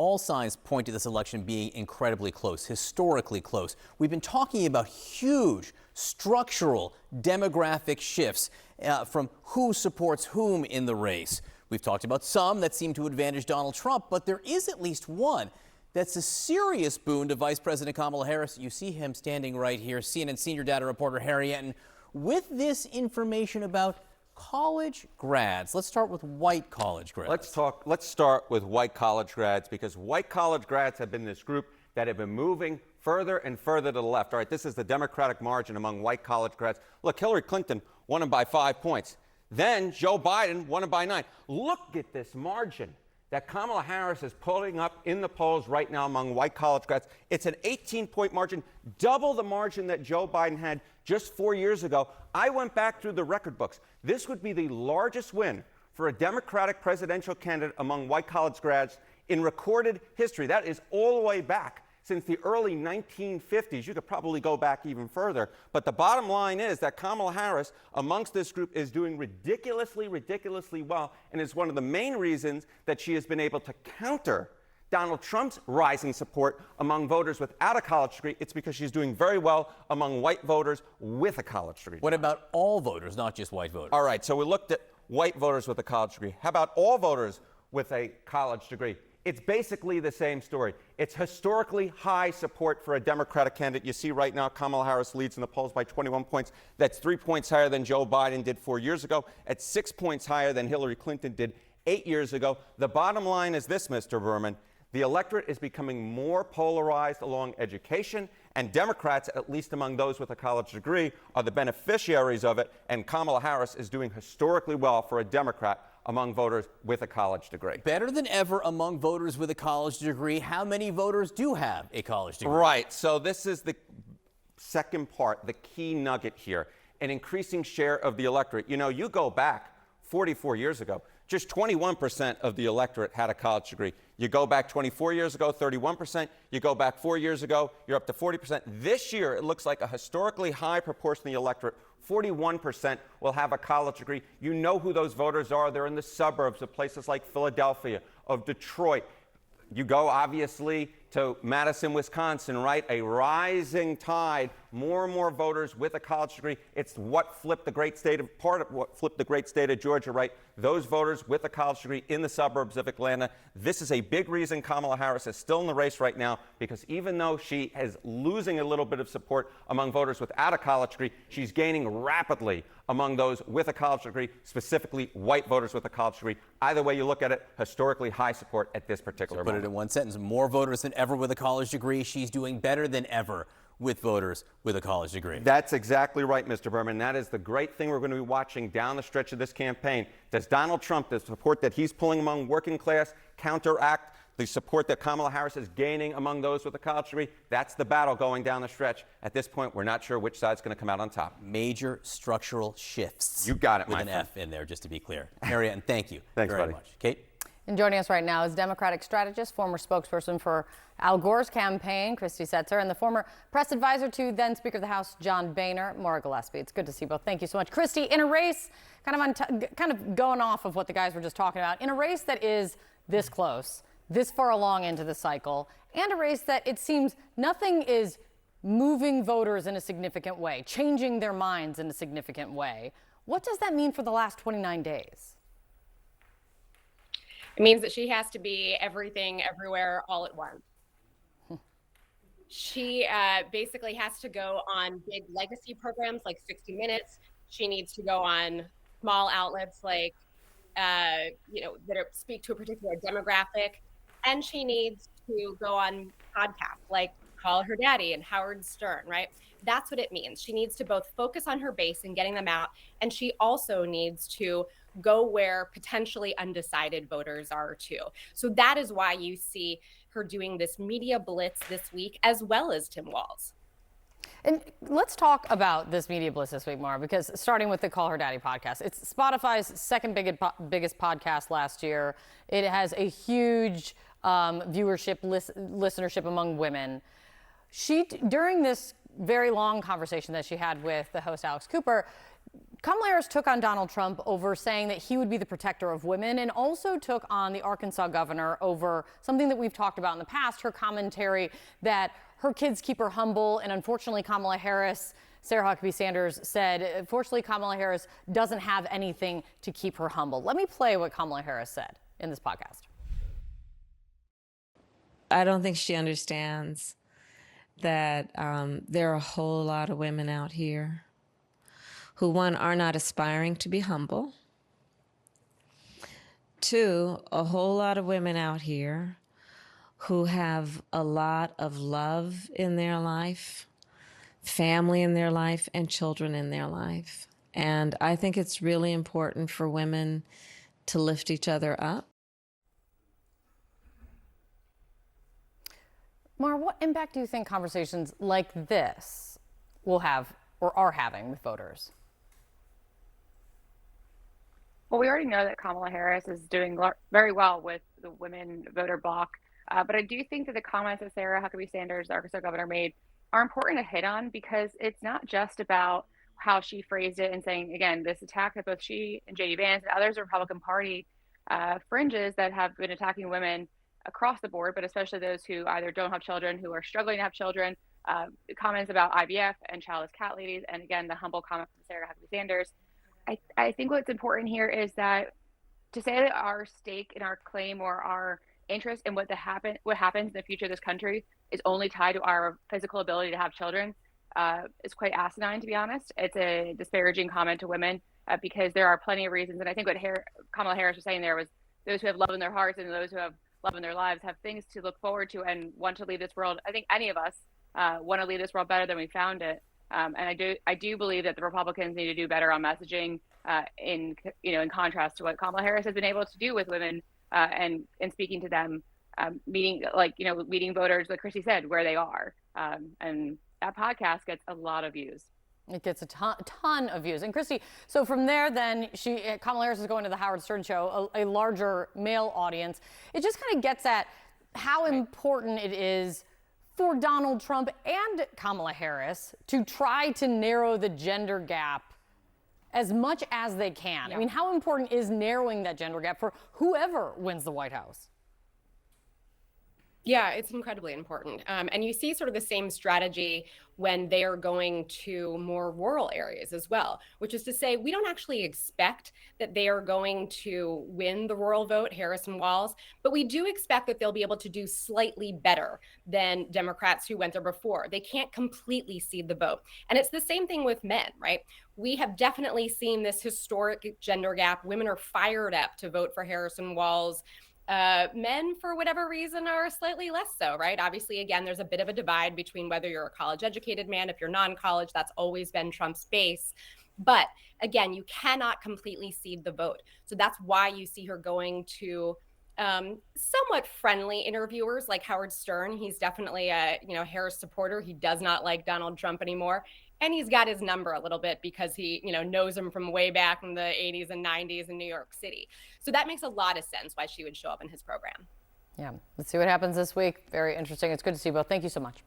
all signs point to this election being incredibly close, historically close. We've been talking about huge structural demographic shifts from who supports whom in the race. We've talked about some that seem to advantage Donald Trump, but there is at least one that's a serious boon to Vice President Kamala Harris. You see him standing right here, CNN senior data reporter Harry Enten, with this information about college grads. Let's start with white college grads. Let's start with white college grads, because white college grads have been this group that have been moving further and further to the left. All right, this is the Democratic margin among white college grads. Look, Hillary Clinton won him by 5 points. Then Joe Biden won him by 9. Look at this margin that Kamala Harris is pulling up in the polls right now among white college grads. It's an 18-point margin, double the margin that Joe Biden had just 4 years ago. I went back through the record books. This would be the largest win for a Democratic presidential candidate among white college grads in recorded history. That is all the way back since the early 1950s. You could probably go back even further. But the bottom line is that Kamala Harris, amongst this group, is doing ridiculously well, and is one of the main reasons that she has been able to counter Donald Trump's rising support among voters without a college degree. It's because she's doing very well among white voters with a college degree. What about all voters, not just white voters? All right, so we looked at white voters with a college degree. How about all voters with a college degree? It's basically the same story. It's historically high support for a Democratic candidate. You see right now Kamala Harris leads in the polls by 21 points. That's 3 points higher than Joe Biden did 4 years ago. At 6 points higher than Hillary Clinton did 8 years ago. The bottom line is this, Mr. Berman. The electorate is becoming more polarized along education, and Democrats, at least among those with a college degree, are the beneficiaries of it, and Kamala Harris is doing historically well for a Democrat among voters with a college degree. Better than ever among voters with a college degree. How many voters do have a college degree? Right, so this is the second part, the key nugget here, an increasing share of the electorate. You know, you go back 44 years ago, just 21% of the electorate had a college degree. You go back 24 years ago, 31%. You go back 4 years ago, you're up to 40%. This year, it looks like a historically high proportion of the electorate, 41%, will have a college degree. You know who those voters are. They're in the suburbs of places like Philadelphia, of Detroit. You go, obviously, to Madison, Wisconsin, right? A rising tide, more and more voters with a college degree. It's what flipped the great state of, part of what flipped the great state of Georgia, right? Those voters with a college degree in the suburbs of Atlanta. This is a big reason Kamala Harris is still in the race right now, because even though she is losing a little bit of support among voters without a college degree, she's gaining rapidly among those with a college degree, specifically white voters with a college degree. Either way you look at it, historically high support at this particular moment. Put it in one sentence, more voters than ever with a college degree. She's doing better than ever with voters with a college degree. That's exactly right, Mr. Berman. That is the great thing we're going to be watching down the stretch of this campaign. Does Donald Trump, the support that he's pulling among working class, counteract the support that Kamala Harris is gaining among those with a college degree? That's the battle going down the stretch. At this point, we're not sure which side's going to come out on top. Major structural shifts. You got it, with my an friend. F in there, just to be clear. Harry Enten, thank you Thanks, very buddy. much. Kate? And joining us right now is Democratic strategist, former spokesperson for Al Gore's campaign, Christy Setzer, and the former press advisor to then Speaker of the House, John Boehner, Maura Gillespie. It's good to see you both. Thank you so much. Christy, in a race, kind of going off of what the guys were just talking about, in a race that is this close, this far along into the cycle, and a race that it seems nothing is moving voters in a significant way, changing their minds in a significant way. What does that mean for the last 29 days? It means that she has to be everything, everywhere, all at once. She basically has to go on big legacy programs like 60 Minutes. She needs to go on small outlets like, that speak to a particular demographic. And she needs to go on podcasts like Call Her Daddy and Howard Stern, right? That's what it means. She needs to both focus on her base and getting them out, and she also needs to go where potentially undecided voters are too. So that is why you see her doing this media blitz this week, as well as Tim Walz. And let's talk about this media blitz this week, Maura, because starting with the Call Her Daddy podcast, it's Spotify's second biggest podcast last year. It has a huge viewership, listenership among women. During this very long conversation that she had with the host Alex Cooper, Kamala Harris took on Donald Trump over saying that he would be the protector of women, and also took on the Arkansas governor over something that we've talked about in the past, her commentary that her kids keep her humble. And unfortunately, Kamala Harris, Sarah Huckabee Sanders said, unfortunately, Kamala Harris doesn't have anything to keep her humble. Let me play what Kamala Harris said in this podcast. I don't think she understands that there are a whole lot of women out here who, one, are not aspiring to be humble. Two, a whole lot of women out here who have a lot of love in their life, family in their life, and children in their life. And I think it's really important for women to lift each other up. Mara, what impact do you think conversations like this will have or are having with voters? Well, we already know that Kamala Harris is doing very well with the women voter bloc. But I do think that the comments that Sarah Huckabee Sanders, the Arkansas governor, made are important to hit on, because it's not just about how she phrased it and saying, again, this attack that both she and J.D. Vance and others Republican Party fringes that have been attacking women across the board, but especially those who either don't have children, who are struggling to have children, comments about IVF and childless cat ladies, and again, the humble comment from Sarah Huckabee Sanders. I think what's important here is that to say that our stake in our claim or our interest in what happens in the future of this country is only tied to our physical ability to have children is quite asinine, to be honest. It's a disparaging comment to women because there are plenty of reasons. And I think what Kamala Harris was saying there was those who have love in their hearts and those who have love in their lives have things to look forward to and want to leave this world. I think any of us want to leave this world better than we found it. And I do believe that the Republicans need to do better on messaging in contrast to what Kamala Harris has been able to do with women and speaking to them, meeting voters, like Christy said, where they are. And that podcast gets a lot of views. It gets a ton of views. And Christy, so from there, then Kamala Harris is going to the Howard Stern show, a larger male audience. It just kind of gets at how important it is for Donald Trump and Kamala Harris to try to narrow the gender gap as much as they can. Yeah. I mean, how important is narrowing that gender gap for whoever wins the White House? Yeah, it's incredibly important. And you see sort of the same strategy when they are going to more rural areas as well, which is to say, we don't actually expect that they are going to win the rural vote, Harris and Walz, but we do expect that they'll be able to do slightly better than Democrats who went there before. They can't completely cede the vote. And it's the same thing with men, right? We have definitely seen this historic gender gap. Women are fired up to vote for Harris and Walz. Men, for whatever reason, are slightly less so, right? Obviously, again, there's a bit of a divide between whether you're a college-educated man, if you're non-college, that's always been Trump's base. But again, you cannot completely cede the vote. So that's why you see her going to somewhat friendly interviewers like Howard Stern. He's definitely a Harris supporter. He does not like Donald Trump anymore. And he's got his number a little bit because he, knows him from way back in the 80s and 90s in New York City. So that makes a lot of sense why she would show up in his program. Yeah, let's see what happens this week. Very interesting. It's good to see you both. Thank you so much.